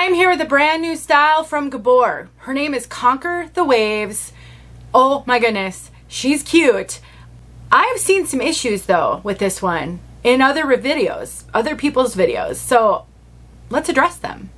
I'm here with a brand new style from Gabor. Her name is Conquer the Waves. Oh my goodness, she's cute. I've seen some issues though with this one in other videos, other people's videos. So let's address them.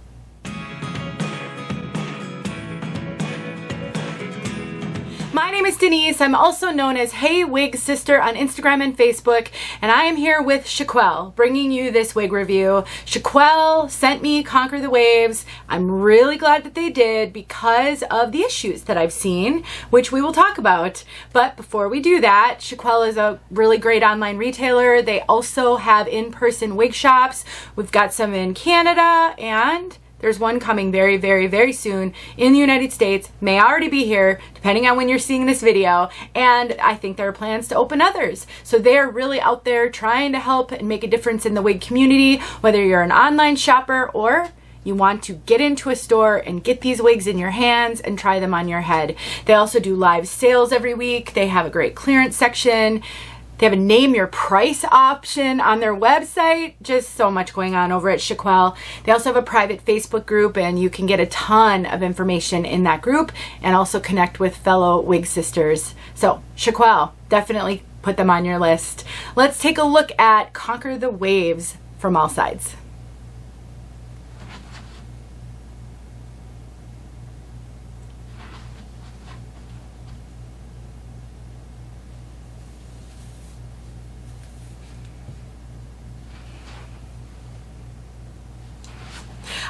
My name is Denise. I'm also known as heywigsister on Instagram and Facebook, and I am here with Chiquel, bringing you this wig review. Chiquel sent me Conquer the Waves. I'm really glad that they did because of the issues that I've seen, which we will talk about. But before we do that, Chiquel is a really great online retailer. They also have in-person wig shops. We've got some in Canada, and there's one coming very, very, very soon in the United States. May already be here, depending on when you're seeing this video. And I think there are plans to open others. So they're really out there trying to help and make a difference in the wig community, whether you're an online shopper or you want to get into a store and get these wigs in your hands and try them on your head. They also do live sales every week. They have a great clearance section. They have a name your price option on their website. Just so much going on over at Chiquel. They also have a private Facebook group, and you can get a ton of information in that group and also connect with fellow wig sisters. So Chiquel, definitely put them on your list. Let's take a look at Conquer the Waves from all sides.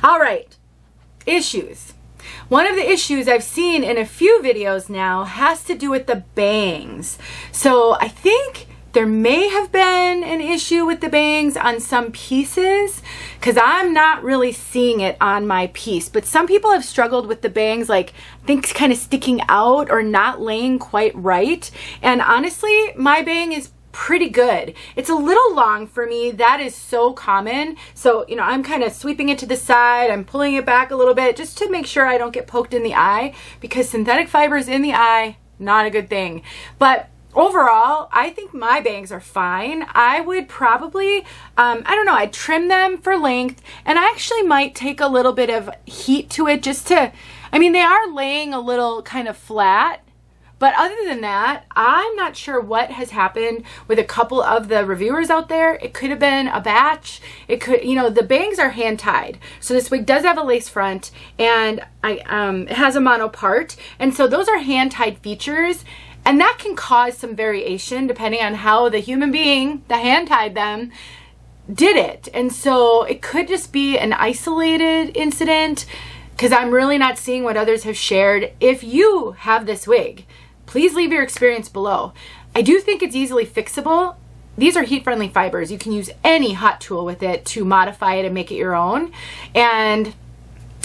All right, issues. One of the issues I've seen in a few videos now has to do with the bangs. So I think there may have been an issue with the bangs on some pieces because I'm not really seeing it on my piece. But some people have struggled with the bangs, like things kind of sticking out or not laying quite right. And honestly, my bang is pretty good. It's a little long for me. That is so common. So, you know, I'm kind of sweeping it to the side. I'm pulling it back a little bit just to make sure I don't get poked in the eye, because synthetic fibers in the eye, not a good thing. But overall, I think my bangs are fine. I would probably, I don't know, I'd trim them for length, and I actually might take a little bit of heat to it just to, I mean, they are laying a little kind of flat. But other than that, I'm not sure what has happened with a couple of the reviewers out there. It could have been a batch. It could, you know, the bangs are hand tied. So this wig does have a lace front, and it has a mono part. And so those are hand tied features. And that can cause some variation depending on how the human being that hand tied them did it. And so it could just be an isolated incident, because I'm really not seeing what others have shared. If you have this wig, please leave your experience below. I do think it's easily fixable. These are heat-friendly fibers. You can use any hot tool with it to modify it and make it your own. And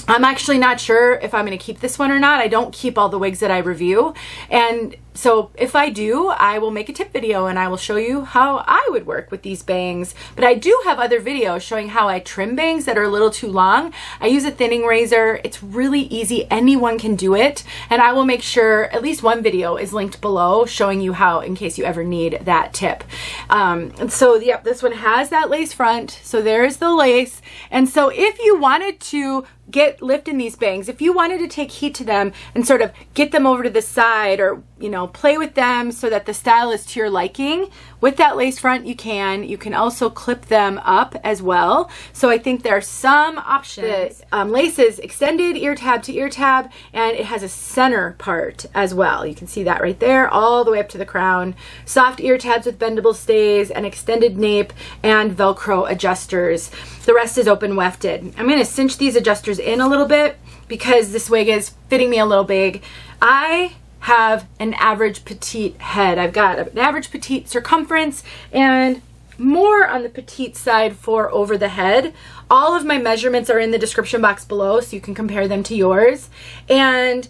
I'm actually not sure if I'm going to keep this one or not. I don't keep all the wigs that I review. And so if I do, I will make a tip video and I will show you how I would work with these bangs. But I do have other videos showing how I trim bangs that are a little too long. I use a thinning razor. It's really easy. Anyone can do it. And I will make sure at least one video is linked below showing you how, in case you ever need that tip. And so, yep, this one has that lace front. So there's the lace. And so if you wanted to get lift in these bangs, if you wanted to take heat to them and sort of get them over to the side, or, you know, play with them so that the style is to your liking, with that lace front you can also clip them up as well. So I think there are some options. The lace is extended ear tab to ear tab, and it has a center part as well. You can see that right there all the way up to the crown. Soft ear tabs with bendable stays, an extended nape, and Velcro adjusters. The rest is open wefted. I'm going to cinch these adjusters in a little bit because this wig is fitting me a little big. I have an average petite head. I've got an average petite circumference and more on the petite side for over the head. All of my measurements are in the description box below, so you can compare them to yours. And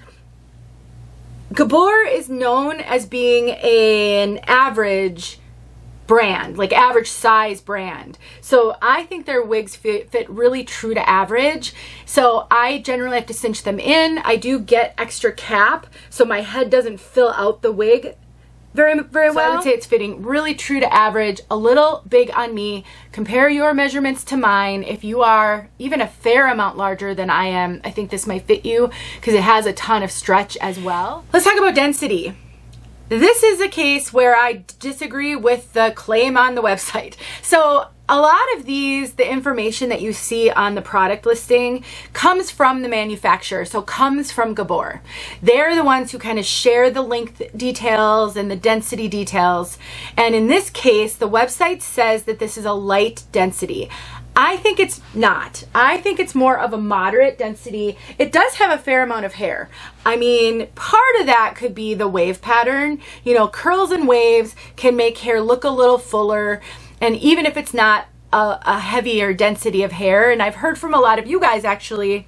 Gabor is known as being an average brand, like average size brand. So I think their wigs fit really true to average. So I generally have to cinch them in. I do get extra cap so my head doesn't fill out the wig very well. I would say it's fitting really true to average, a little big on me. Compare your measurements to mine. If you are even a fair amount larger than I am, I think this might fit you because it has a ton of stretch as well. Let's talk about density. This is a case where I disagree with the claim on the website. So a lot of these, the information that you see on the product listing comes from the manufacturer, so comes from Gabor. They're the ones who kind of share the length details and the density details. And in this case, the website says that this is a light density. I think it's not. I think it's more of a moderate density. It does have a fair amount of hair. I mean, part of that could be the wave pattern. You know, curls and waves can make hair look a little fuller. And even if it's not a heavier density of hair, and I've heard from a lot of you guys actually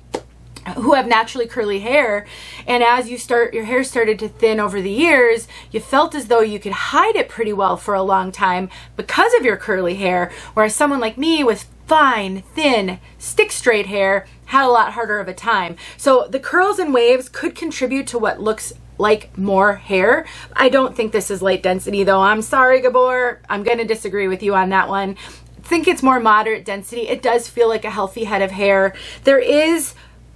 who have naturally curly hair, and as your hair started to thin over the years, you felt as though you could hide it pretty well for a long time because of your curly hair, whereas someone like me with fine, thin, stick straight hair had a lot harder of a time. So the curls and waves could contribute to what looks like more hair. I don't think this is light density though. I'm sorry, Gabor. I'm going to disagree with you on that one. I think it's more moderate density. It does feel like a healthy head of hair. There is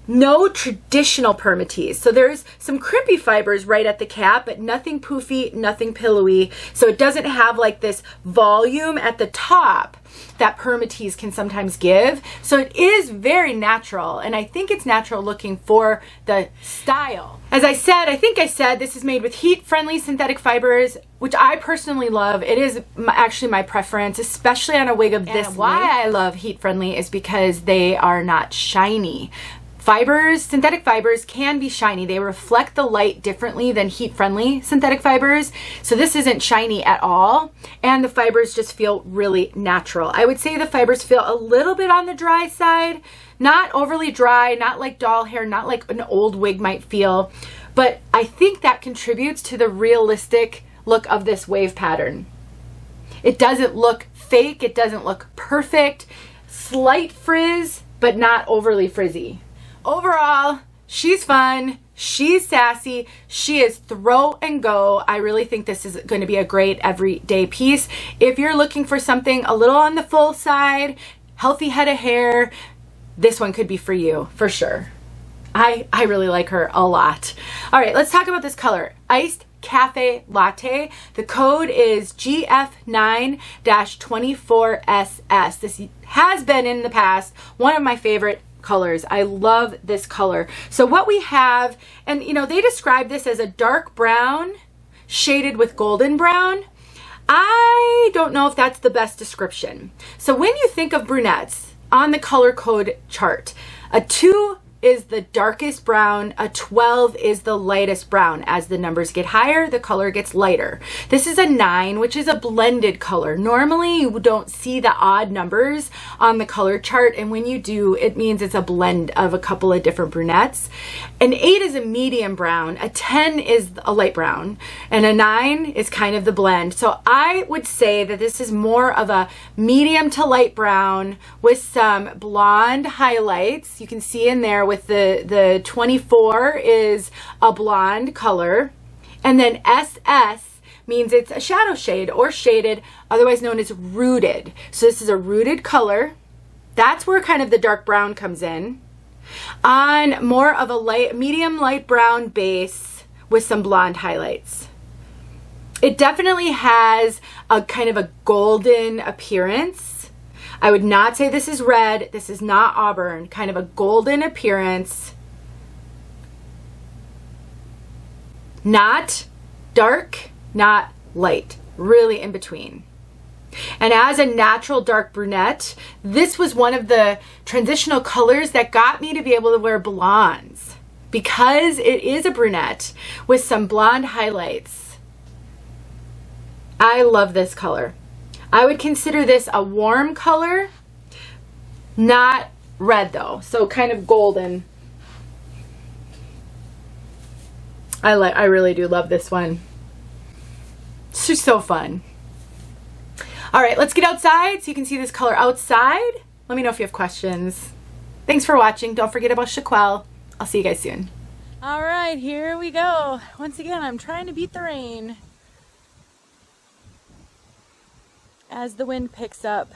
no traditional Permatease. So there's some crimpy fibers right at the cap, but nothing poofy, nothing pillowy. So it doesn't have like this volume at the top that Permatease can sometimes give. So it is very natural, and I think it's natural looking for the style. As I said, I think I said this is made with heat-friendly synthetic fibers, which I personally love. It is actually my preference, especially on a wig of this length. Why I love heat-friendly is because they are not shiny. Fibers, synthetic fibers can be shiny. They reflect the light differently than heat-friendly synthetic fibers. So this isn't shiny at all. And the fibers just feel really natural. I would say the fibers feel a little bit on the dry side. Not overly dry, not like doll hair, not like an old wig might feel. But I think that contributes to the realistic look of this wave pattern. It doesn't look fake. It doesn't look perfect. Slight frizz, but not overly frizzy. Overall, she's fun, she's sassy, she is throw and go. I really think this is going to be a great everyday piece. If you're looking for something a little on the full side, healthy head of hair, this one could be for you, for sure. I really like her a lot. All right, let's talk about this color. Iced Cafe Latte. The code is GF9-24SS. This has been in the past one of my favorite colors. I love this color. So what we have, and you know, they describe this as a dark brown shaded with golden brown. I don't know if that's the best description. So when you think of brunettes on the color code chart, a 2 is the darkest brown, a 12 is the lightest brown. As the numbers get higher, the color gets lighter. This is a 9, which is a blended color. Normally, you don't see the odd numbers on the color chart, and when you do, it means it's a blend of a couple of different brunettes. An 8 is a medium brown, a 10 is a light brown, and a 9 is kind of the blend. So I would say that this is more of a medium to light brown with some blonde highlights. You can see in there with the 24 is a blonde color, and then SS means it's a shadow shade or shaded, otherwise known as rooted. So this is a rooted color. That's where kind of the dark brown comes in, on more of a medium light brown base with some blonde highlights. It definitely has a kind of a golden appearance. I would not say this is red. This is not auburn. Kind of a golden appearance. Not dark, not light. Really in between. And as a natural dark brunette, this was one of the transitional colors that got me to be able to wear blondes. Because it is a brunette with some blonde highlights. I love this color. I would consider this a warm color, not red though, so kind of golden. I really do love this one. It's just so fun. All right, let's get outside so you can see this color outside. Let me know if you have questions. Thanks for watching. Don't forget about Chiquel. I'll see you guys soon. All right, here we go. Once again, I'm trying to beat the rain. as the wind picks up.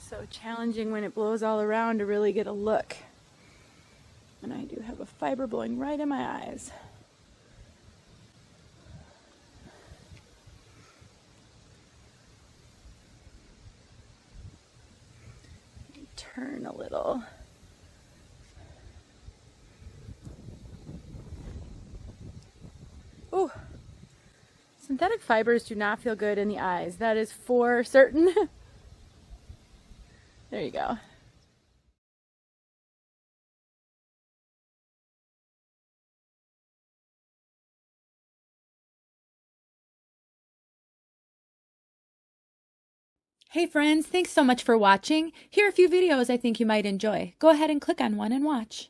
So challenging when it blows all around to really get a look. And I do have a fiber blowing right in my eyes. Turn a little. Ooh. Synthetic fibers do not feel good in the eyes. That is for certain. There you go. Hey friends, thanks so much for watching. Here are a few videos I think you might enjoy. Go ahead and click on one and watch.